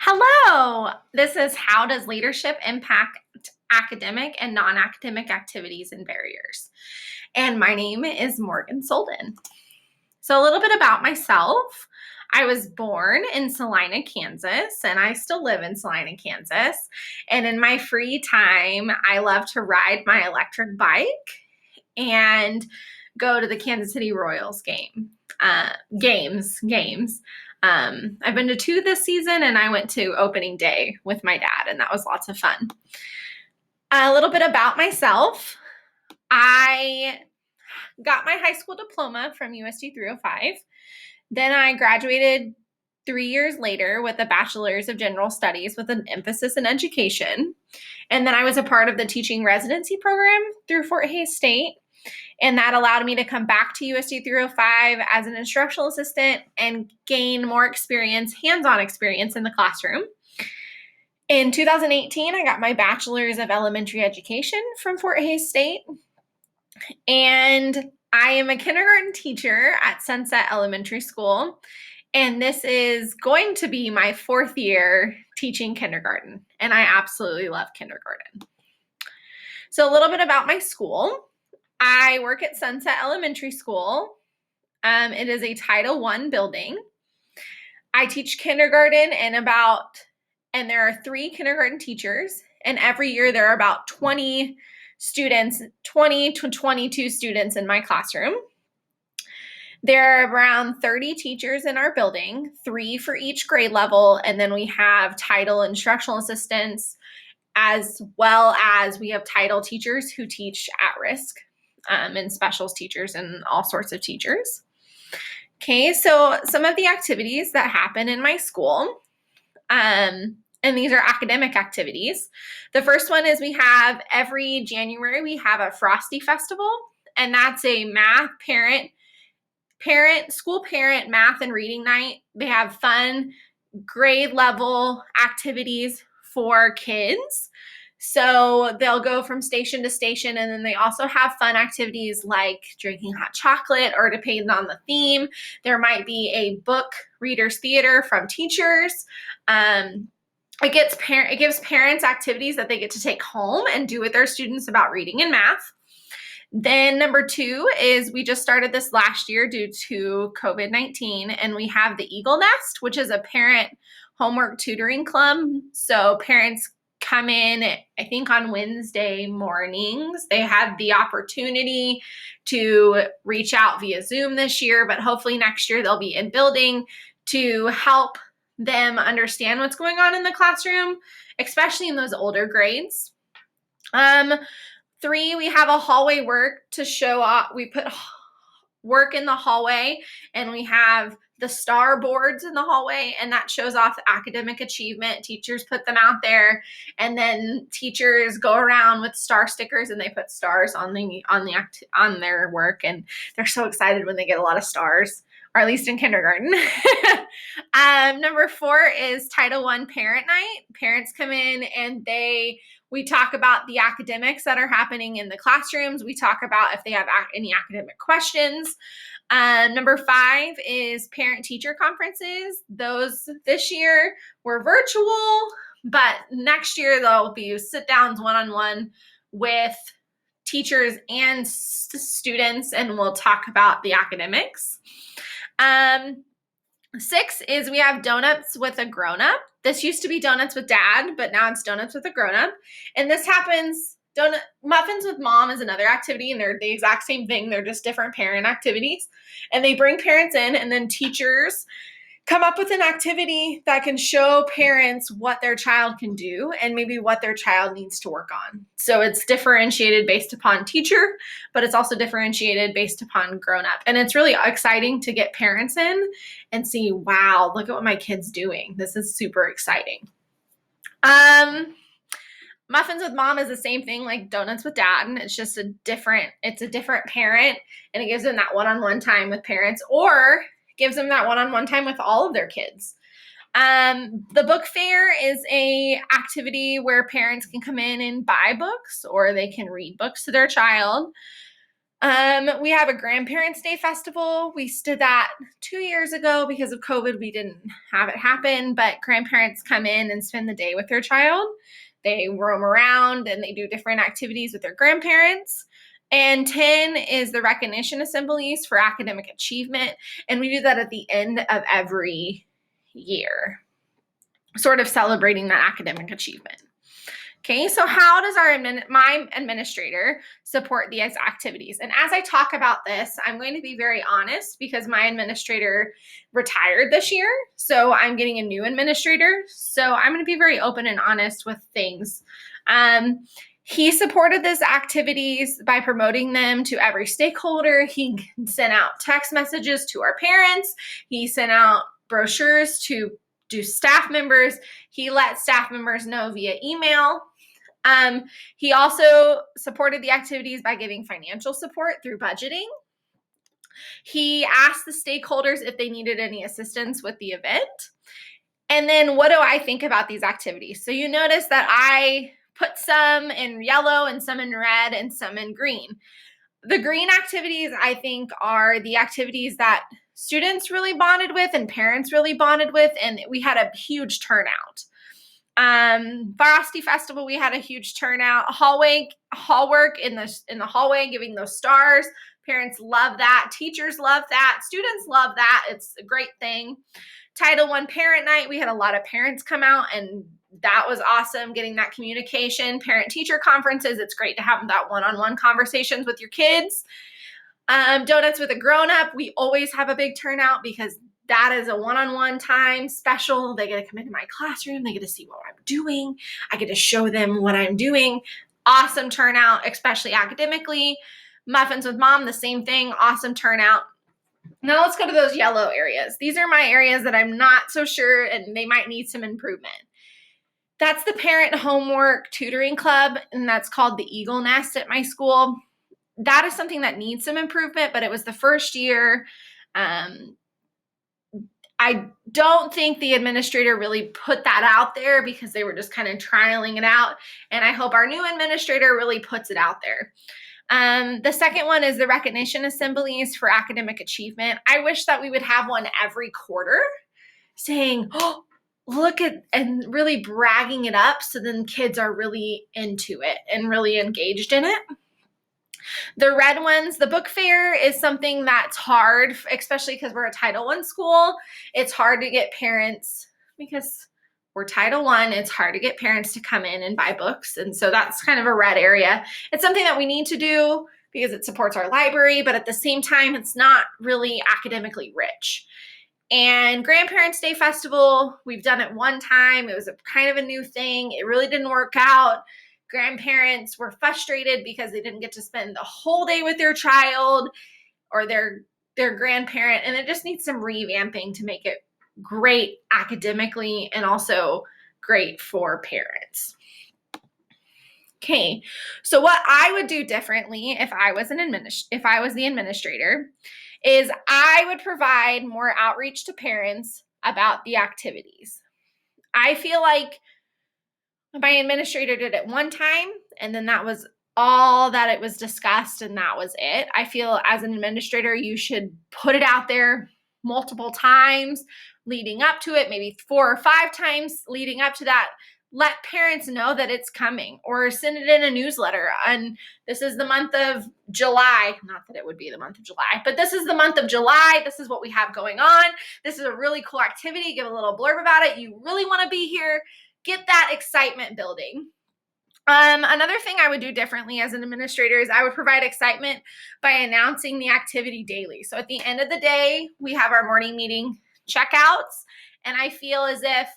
Hello, this is How Does Leadership Impact Academic and Non-Academic Activities and Barriers? And my name is Morgan Solden. So a little bit about myself. I was born in Salina, Kansas, and I still live in Salina, Kansas. And in my free time, I love to ride my electric bike and go to the Kansas City Royals games. I've been to 2 this season, and I went to opening day with my dad, and that was lots of fun. A little bit about myself. I got my high school diploma from USD 305. Then I graduated 3 years later with a bachelor's of general studies with an emphasis in education. And then I was a part of the teaching residency program through Fort Hays State. And that allowed me to come back to USD 305 as an instructional assistant and gain more experience, hands-on experience in the classroom. In 2018, I got my bachelor's of elementary education from Fort Hays State. And I am a kindergarten teacher at Sunset Elementary School. And this is going to be my 4th year teaching kindergarten. And I absolutely love kindergarten. So a little bit about my school. I work at Sunset Elementary School. It is a Title I building. I teach kindergarten and there are 3 kindergarten teachers, and every year there are about 20 to 22 students in my classroom. There are around 30 teachers in our building, 3 for each grade level, and then we have title instructional assistants, as well as we have title teachers who teach at risk. And specials teachers and all sorts of teachers. Okay, so some of the activities that happen in my school, and these are academic activities. The first one is every January, we have a Frosty Festival, and that's a school parent math and reading night. They have fun grade level activities for kids. So they'll go from station to station, and then they also have fun activities like drinking hot chocolate, or depending on the theme, there might be a book readers theater from teachers. It gives parents activities that they get to take home and do with their students about reading and math. Then number 2 is we just started this last year due to COVID-19, and we have the Eagle Nest, which is a parent homework tutoring club. So parents come in, I think on Wednesday mornings. They have the opportunity to reach out via Zoom this year, but hopefully next year they'll be in building to help them understand what's going on in the classroom, especially in those older grades. 3, we have a hallway work to show off. We put work in the hallway, and we have the star boards in the hallway, and that shows off academic achievement. Teachers put them out there, and then teachers go around with star stickers, and they put stars on their work, and they're so excited when they get a lot of stars, or at least in kindergarten. Number 4 is Title I Parent Night. Parents come in and we talk about the academics that are happening in the classrooms. We talk about if they have any academic questions. Number 5 is parent-teacher conferences. Those this year were virtual, but next year there'll be sit-downs one-on-one with teachers and students, and we'll talk about the academics. 6 is we have donuts with a grown-up. This used to be donuts with dad, but now it's donuts with a grown-up. And this happens, muffins with mom is another activity, and they're the exact same thing. They're just different parent activities. And they bring parents in, and then teachers come up with an activity that can show parents what their child can do and maybe what their child needs to work on. So it's differentiated based upon teacher, but it's also differentiated based upon grown-up. And it's really exciting to get parents in and see, wow, look at what my kid's doing. This is super exciting. Muffins with mom is the same thing like donuts with dad, and it's a different parent, and it gives them that one-on-one time with parents, or gives them that one-on-one time with all of their kids. The book fair is a activity where parents can come in and buy books, or they can read books to their child. We have a Grandparents' Day festival. We did that 2 years ago. Because of COVID, we didn't have it happen, but grandparents come in and spend the day with their child. They roam around and they do different activities with their grandparents. And 10 is the recognition assemblies for academic achievement. And we do that at the end of every year, sort of celebrating that academic achievement. Okay, so how does my administrator support these activities? And as I talk about this, I'm going to be very honest because my administrator retired this year. So I'm getting a new administrator. So I'm going to be very open and honest with things. He supported these activities by promoting them to every stakeholder. He sent out text messages to our parents. He sent out brochures to staff members. He let staff members know via email. He also supported the activities by giving financial support through budgeting. He asked the stakeholders if they needed any assistance with the event. And then what do I think about these activities? So you notice that I put some in yellow and some in red and some in green. The green activities, I think, are the activities that students really bonded with and parents really bonded with, and we had a huge turnout. Frosty Festival, we had a huge turnout. Hall work in the hallway, giving those stars. Parents love that. Teachers love that. Students love that. It's a great thing. Title I Parent Night, we had a lot of parents come out, and that was awesome, getting that communication. Parent-teacher conferences, it's great to have that one-on-one conversations with your kids. Donuts with a grown-up, we always have a big turnout because that is a one-on-one time special. They get to come into my classroom. They get to see what I'm doing. I get to show them what I'm doing. Awesome turnout, especially academically. Muffins with Mom, the same thing. Awesome turnout. Now let's go to those yellow areas. These are my areas that I'm not so sure and they might need some improvement. That's the parent homework tutoring club, and that's called the Eagle Nest at my school. That is something that needs some improvement, but it was the first year. I don't think the administrator really put that out there because they were just kind of trialing it out. And I hope our new administrator really puts it out there. The second one is the recognition assemblies for academic achievement. I wish that we would have one every quarter saying, oh, look at, and really bragging it up so then kids are really into it and really engaged in it. The red ones, the book fair is something that's hard, especially because we're a Title I school. It's hard to get parents, because we're Title I, it's hard to get parents to come in and buy books. And so that's kind of a red area. It's something that we need to do because it supports our library, but at the same time, it's not really academically rich. And Grandparents' Day Festival, we've done it one time. It was a kind of a new thing. It really didn't work out. Grandparents were frustrated because they didn't get to spend the whole day with their child or their grandparent, and it just needs some revamping to make it great academically and also great for parents. Okay, so what I would do differently if I was the administrator is I would provide more outreach to parents about the activities. I feel like my administrator did it one time, and then that was all that it was discussed, and that was it. I feel as an administrator, you should put it out there multiple times leading up to it, maybe 4 or 5 times leading up to that. Let parents know that it's coming, or send it in a newsletter. And this is the month of July. Not that it would be the month of July, but this is the month of July. This is what we have going on. This is a really cool activity. Give a little blurb about it. You really want to be here. Get that excitement building. Another thing I would do differently as an administrator is I would provide excitement by announcing the activity daily. So at the end of the day, we have our morning meeting checkouts, and I feel as if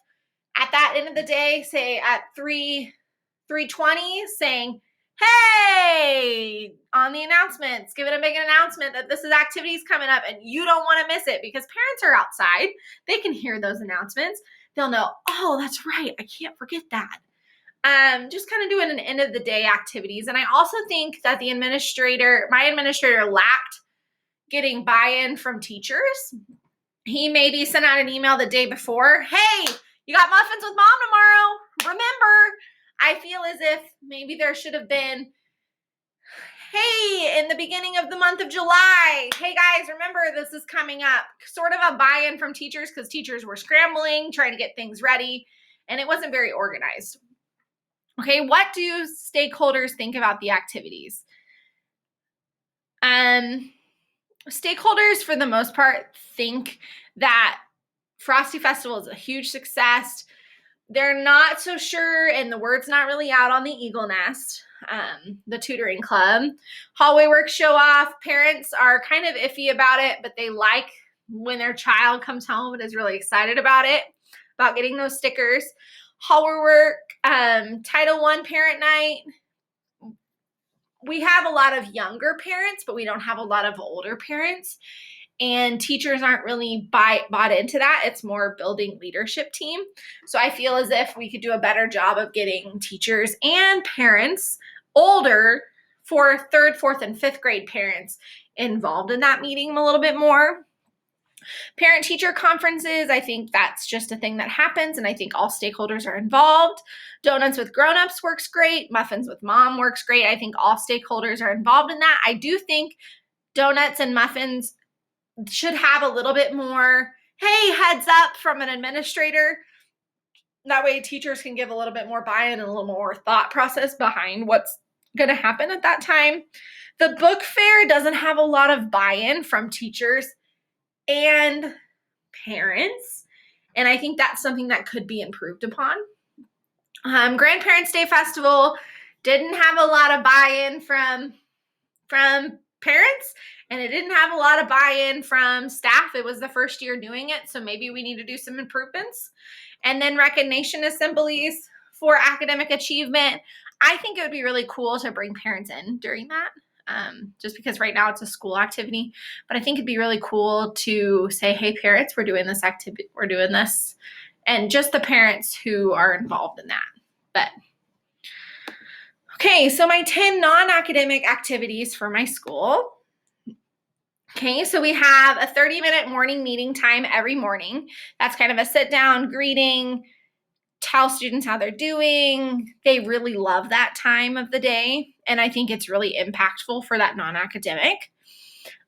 at that end of the day, say at 3:20, saying, hey, on the announcements, give it a big announcement that this is activities coming up and you don't want to miss it, because parents are outside. They can hear those announcements. They'll know, oh, that's right, I can't forget that. Just kind of doing an end of the day activities. And I also think that my administrator lacked getting buy-in from teachers. He maybe sent out an email the day before, hey, you got muffins with Mom tomorrow, remember. I feel as if maybe there should have been, hey, in the beginning of the month of July, hey guys, remember this is coming up. Sort of a buy-in from teachers because teachers were scrambling, trying to get things ready, and it wasn't very organized. Okay, what do stakeholders think about the activities? Stakeholders, for the most part, think that Frosty Festival is a huge success. They're not so sure, and the word's not really out on the Eagle Nest, the tutoring club. Hallway work show off. Parents are kind of iffy about it, but they like when their child comes home and is really excited about it, about getting those stickers. Hallway work, Title I parent night. We have a lot of younger parents, but we don't have a lot of older parents. And teachers aren't really bought into that. It's more building leadership team. So I feel as if we could do a better job of getting teachers and parents older for third, fourth, and fifth grade parents involved in that meeting a little bit more. Parent-teacher conferences, I think that's just a thing that happens, and I think all stakeholders are involved. Donuts with grown-ups works great. Muffins with mom works great. I think all stakeholders are involved in that. I do think donuts and muffins should have a little bit more, hey, heads up from an administrator. That way teachers can give a little bit more buy-in and a little more thought process behind what's going to happen at that time. The book fair doesn't have a lot of buy-in from teachers and parents, and I think that's something that could be improved upon. Grandparents' Day Festival didn't have a lot of buy-in from parents, and it didn't have a lot of buy-in from staff. It was the first year doing it, so maybe we need to do some improvements. And then recognition assemblies for academic achievement. I think it would be really cool to bring parents in during that, just because right now it's a school activity. But I think it'd be really cool to say, hey, parents, we're doing this activity, we're doing this, and just the parents who are involved in that. But okay, so my 10 non-academic activities for my school. Okay, so we have a 30-minute morning meeting time every morning. That's kind of a sit-down greeting, tell students how they're doing. They really love that time of the day, and I think it's really impactful for that non-academic.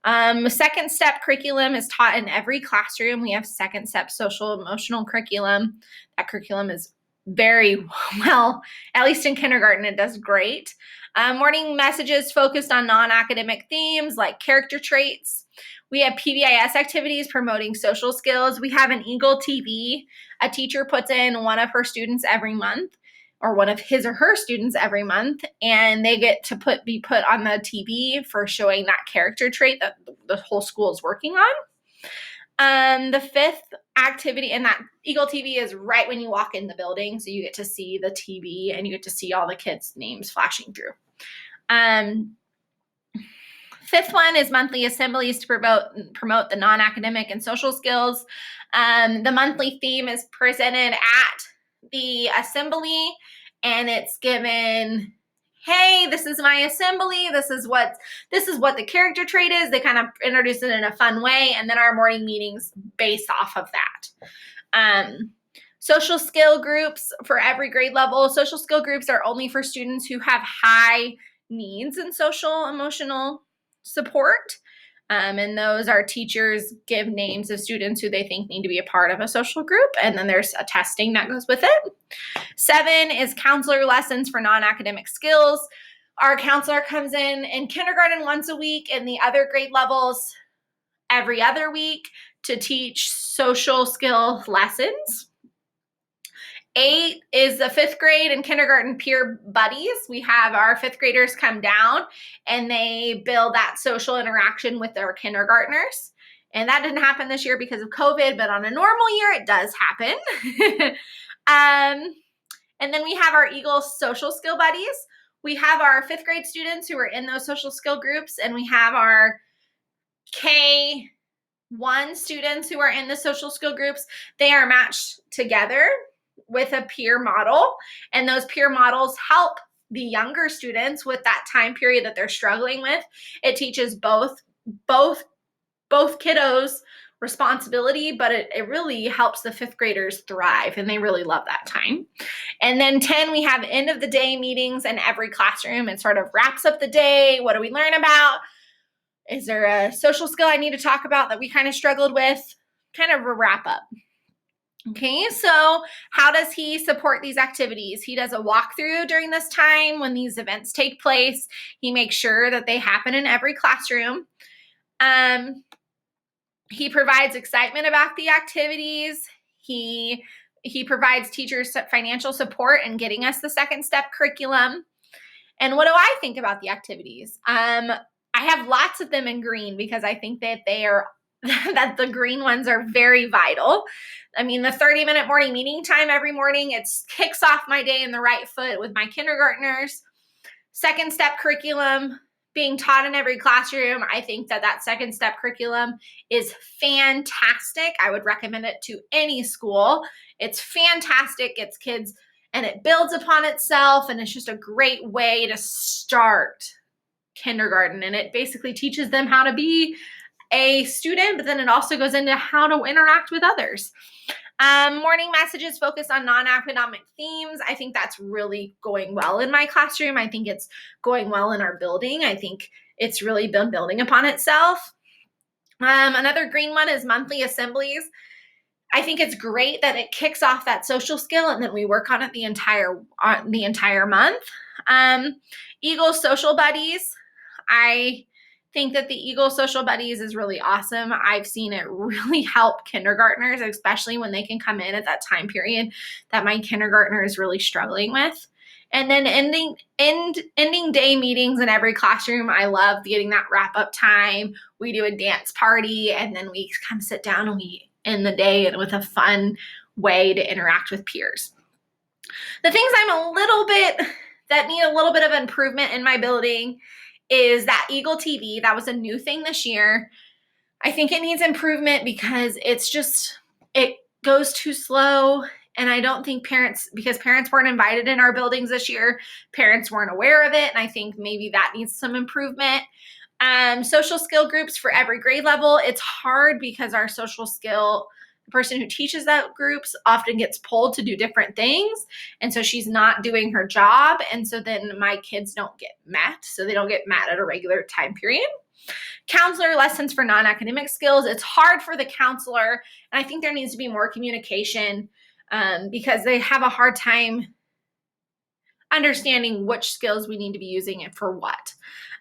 Second step curriculum is taught in every classroom. We have second step social emotional curriculum. That curriculum is very well, at least in kindergarten, it does great. Morning messages focused on non-academic themes like character traits. We have PBIS activities promoting social skills. We have an Eagle TV. A teacher puts in one of her students every month, or one of his or her students every month, and they get to be put on the TV for showing that character trait that the whole school is working on. The fifth activity, and that Eagle TV is right when you walk in the building, so you get to see the TV and you get to see all the kids' names flashing through. Fifth one is monthly assemblies to promote the non-academic and social skills. The monthly theme is presented at the assembly, and it's given, hey, this is my assembly, this is what the character trait is. They kind of introduce it in a fun way, and then our morning meetings base off of that. Social skill groups for every grade level. Social skill groups are only for students who have high needs in social emotional support. And those are teachers give names of students who they think need to be a part of a social group, and then there's a testing that goes with it. 7 is counselor lessons for non-academic skills. Our counselor comes in kindergarten once a week, and the other grade levels every other week to teach social skill lessons. 8 is the 5th grade and kindergarten peer buddies. We have our 5th graders come down and they build that social interaction with their kindergartners. And that didn't happen this year because of COVID, but on a normal year, it does happen. And then we have our Eagle social skill buddies. We have our 5th grade students who are in those social skill groups, and we have our K1 students who are in the social skill groups. They are matched together with a peer model, and those peer models help the younger students with that time period that they're struggling with. It teaches both kiddos responsibility, but it really helps the 5th graders thrive, and they really love that time. And then 10, we have end of the day meetings in every classroom. It sort of wraps up the day. What do we learn about? Is there a social skill I need to talk about that we kind of struggled with? Kind of a wrap up. Okay, so how does he support these activities? He does a walkthrough during this time when these events take place. He makes sure that they happen in every classroom. He provides excitement about the activities. He provides teachers financial support in getting us the second step curriculum. And what do I think about the activities? I have lots of them in green because I think that they are that the green ones are very vital. I mean, the 30-minute morning meeting time every morning, it kicks off my day in the right foot with my kindergartners. Second step curriculum being taught in every classroom. I think that second step curriculum is fantastic. I would recommend it to any school. It's fantastic. It's kids, and it builds upon itself, and it's just a great way to start kindergarten. And it basically teaches them how to be a student, but then it also goes into how to interact with others. Morning messages focus on non-academic themes. I think that's really going well in my classroom. I think it's going well in our building. I think it's really been building upon itself. Another green one is monthly assemblies. I think it's great that it kicks off that social skill and then we work on it the entire month. Eagle Social Buddies. I think that the Eagle Social Buddies is really awesome. I've seen it really help kindergartners, especially when they can come in at that time period that my kindergartner is really struggling with. And then ending day meetings in every classroom. I love getting that wrap up time. We do a dance party and then we come sit down and we end the day and with a fun way to interact with peers. The things that need a little bit of improvement in my building is that Eagle TV. That was a new thing this year. I think it needs improvement because it goes too slow. And I don't think because parents weren't invited in our buildings this year, parents weren't aware of it. And I think maybe that needs some improvement. Social skill groups for every grade level. It's hard because our social skill, the person who teaches that groups often gets pulled to do different things. And so she's not doing her job. And so then my kids don't get met. So they don't get met at a regular time period. Counselor lessons for non-academic skills. It's hard for the counselor. And I think there needs to be more communication because they have a hard time understanding which skills we need to be using it for what.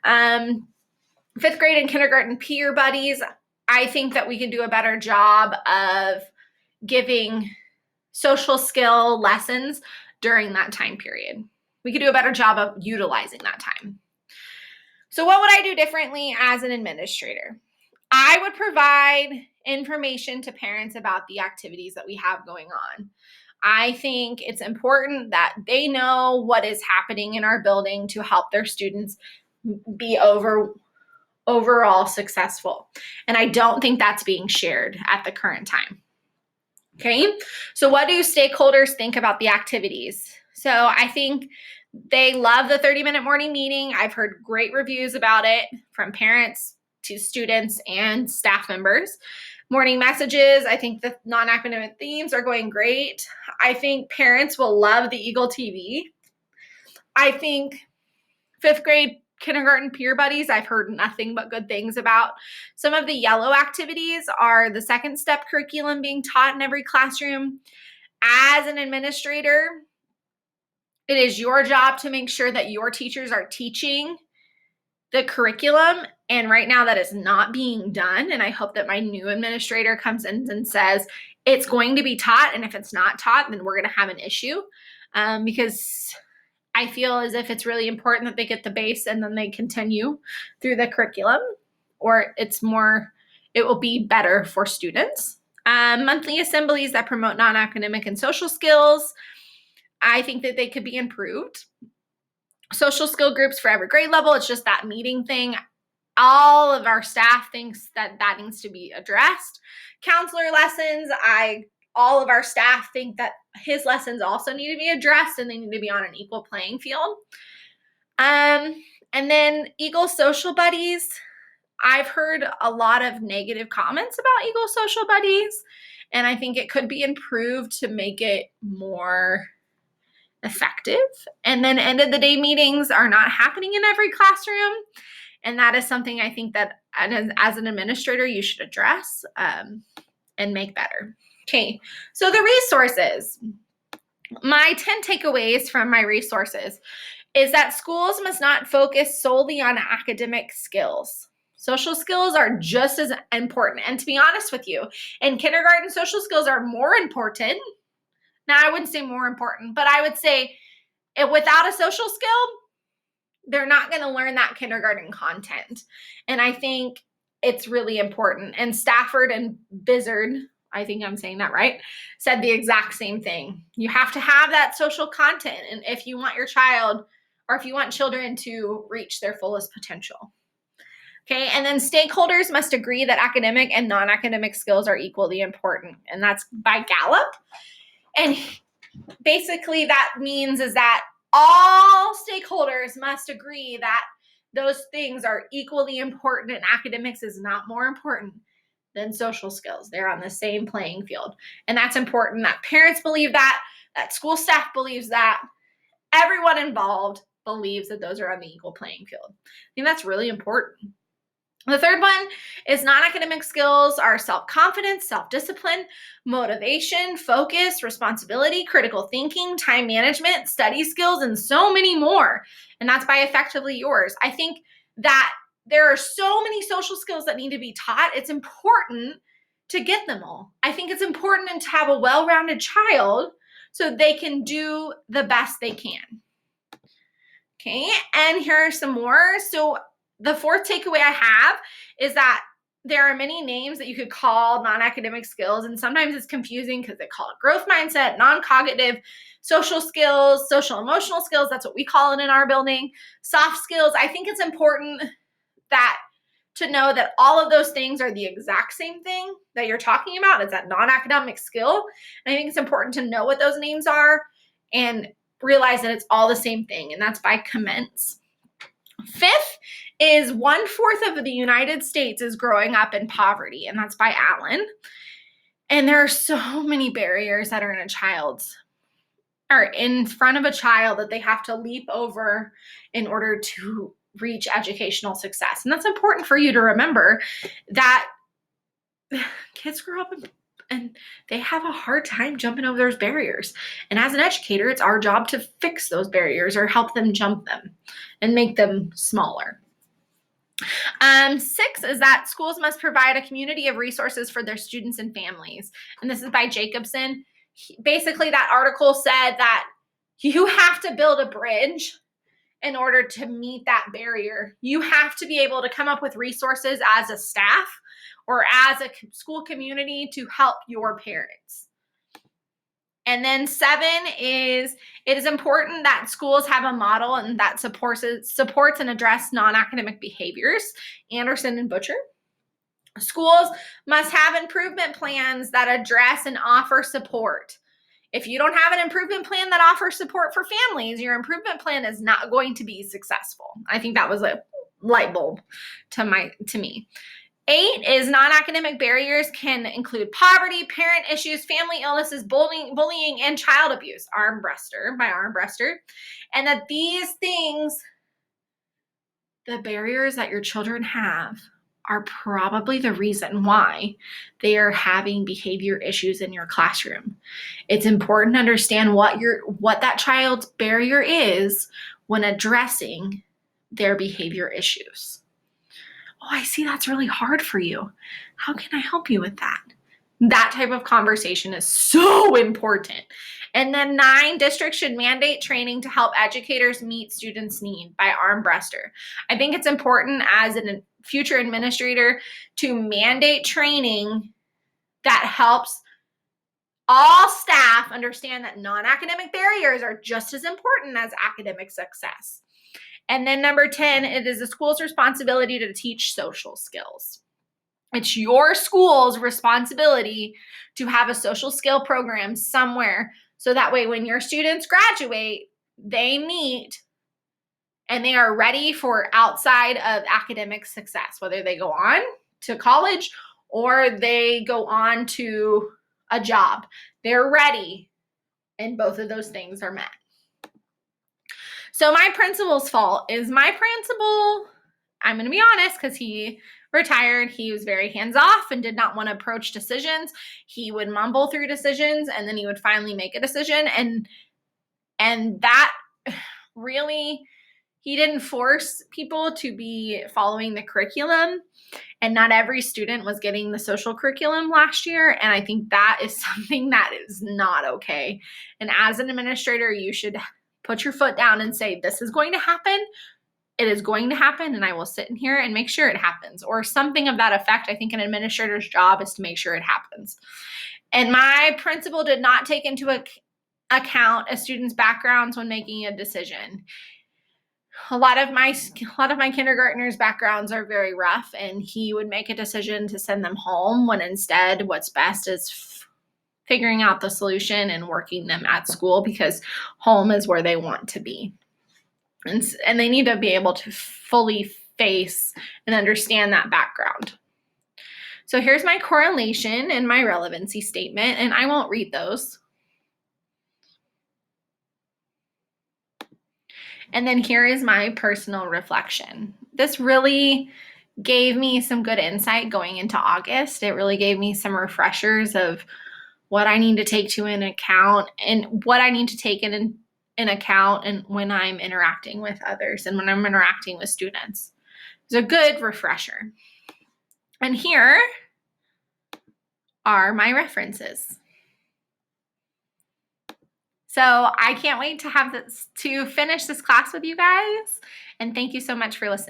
5th grade and kindergarten peer buddies. I think that we can do a better job of giving social skill lessons during that time period. We could do a better job of utilizing that time. So what would I do differently as an administrator? I would provide information to parents about the activities that we have going on. I think it's important that they know what is happening in our building to help their students be overall successful. And I don't think that's being shared at the current time. Okay, so what do stakeholders think about the activities? So I think they love the 30-minute morning meeting. I've heard great reviews about it from parents to students and staff members. Morning messages, I think the non-academic themes are going great. I think parents will love the Eagle TV. I think 5th grade kindergarten peer buddies, I've heard nothing but good things about. Some of the yellow activities are the second step curriculum being taught in every classroom. As an administrator, it is your job to make sure that your teachers are teaching the curriculum. And right now that is not being done. And I hope that my new administrator comes in and says, it's going to be taught. And if it's not taught, then we're going to have an issue because I feel as if it's really important that they get the base and then they continue through the curriculum, or it will be better for students. Monthly assemblies that promote non-academic and social skills. I think that they could be improved. Social skill groups for every grade level. It's just that meeting thing. All of our staff thinks that needs to be addressed. Counselor lessons. All of our staff think that his lessons also need to be addressed and they need to be on an equal playing field. And then Eagle Social Buddies. I've heard a lot of negative comments about Eagle Social Buddies, and I think it could be improved to make it more effective. And then end of the day meetings are not happening in every classroom. And that is something I think that as an administrator, you should address and make better. Okay, so the resources. My 10 takeaways from my resources is that schools must not focus solely on academic skills. Social skills are just as important. And to be honest with you, in kindergarten, social skills are more important. Now, I wouldn't say more important, but I would say without a social skill, they're not going to learn that kindergarten content. And I think it's really important. And Stafford and Bizard, I think I'm saying that right, said the exact same thing. You have to have that social content. And if you want your child, or if you want children to reach their fullest potential. Okay, and then stakeholders must agree that academic and non-academic skills are equally important. And that's by Gallup. And basically that means is that all stakeholders must agree that those things are equally important, and academics is not more important than social skills. They're on the same playing field. And that's important that parents believe that school staff believes that, everyone involved believes that those are on the equal playing field. I think that's really important. The third one is non-academic skills are self-confidence, self-discipline, motivation, focus, responsibility, critical thinking, time management, study skills, and so many more. And that's by Effectively Yours. I think that there are so many social skills that need to be taught. It's important to get them all. I think it's important to have a well-rounded child so they can do the best they can. Okay, and here are some more. So the fourth takeaway I have is that there are many names that you could call non-academic skills, and sometimes it's confusing because they call it growth mindset, non-cognitive, social skills, social emotional skills. That's what we call it in our building. Soft skills. I think it's important that to know that all of those things are the exact same thing that you're talking about. It's that non-academic skill. And I think it's important to know what those names are and realize that it's all the same thing, and that's by Commence. Fifth is 1/4 of the United States is growing up in poverty, and that's by Allen. And there are so many barriers that are in front of a child that they have to leap over in order to reach educational success. And that's important for you to remember that kids grow up and they have a hard time jumping over those barriers. And as an educator, it's our job to fix those barriers or help them jump them and make them smaller. 6 is that schools must provide a community of resources for their students and families. And this is by Jacobson. Basically, that article said that you have to build a bridge in order to meet that barrier. You have to be able to come up with resources as a staff or as a school community to help your parents. And then 7 is it is important that schools have a model and that supports and address non-academic behaviors. Anderson and Butcher. Schools must have improvement plans that address and offer support. If you don't have an improvement plan that offers support for families, your improvement plan is not going to be successful. I think that was a light bulb to me. 8 is non-academic barriers can include poverty, parent issues, family illnesses, bullying, and child abuse. Armbruster by Armbruster. And that these things, the barriers that your children have, are probably the reason why they are having behavior issues in your classroom. It's important to understand what that child's barrier is when addressing their behavior issues. Oh, I see that's really hard for you. How can I help you with that? That type of conversation is so important. And then 9, districts should mandate training to help educators meet students' need by Armbruster. I think it's important as a future administrator to mandate training that helps all staff understand that non-academic barriers are just as important as academic success. And then number 10, it is the school's responsibility to teach social skills. It's your school's responsibility to have a social skill program somewhere so that way when your students graduate, they meet and they are ready for outside of academic success, whether they go on to college or they go on to a job. They're ready and both of those things are met. So my principal's fault is my principal, I'm going to be honest, because he retired. He was very hands-off and did not want to approach decisions. He would mumble through decisions, and then he would finally make a decision. And that really, he didn't force people to be following the curriculum. And not every student was getting the social curriculum last year. And I think that is something that is not okay. And as an administrator, you should put your foot down and say, this is going to happen. It is going to happen, and I will sit in here and make sure it happens, or something of that effect. I think an administrator's job is to make sure it happens. And my principal did not take into account a student's backgrounds when making a decision. A lot of my kindergartners' backgrounds are very rough, and he would make a decision to send them home when instead what's best is figuring out the solution and working them at school, because home is where they want to be. And they need to be able to fully face and understand that background. So here's my correlation and my relevancy statement, and I won't read those. And then here is my personal reflection. This really gave me some good insight going into August. It really gave me some refreshers of what I need to take to an account and what I need to take in account and when I'm interacting with others and when I'm interacting with students. It's a good refresher. And here are my references. So I can't wait to finish this class with you guys. And thank you so much for listening.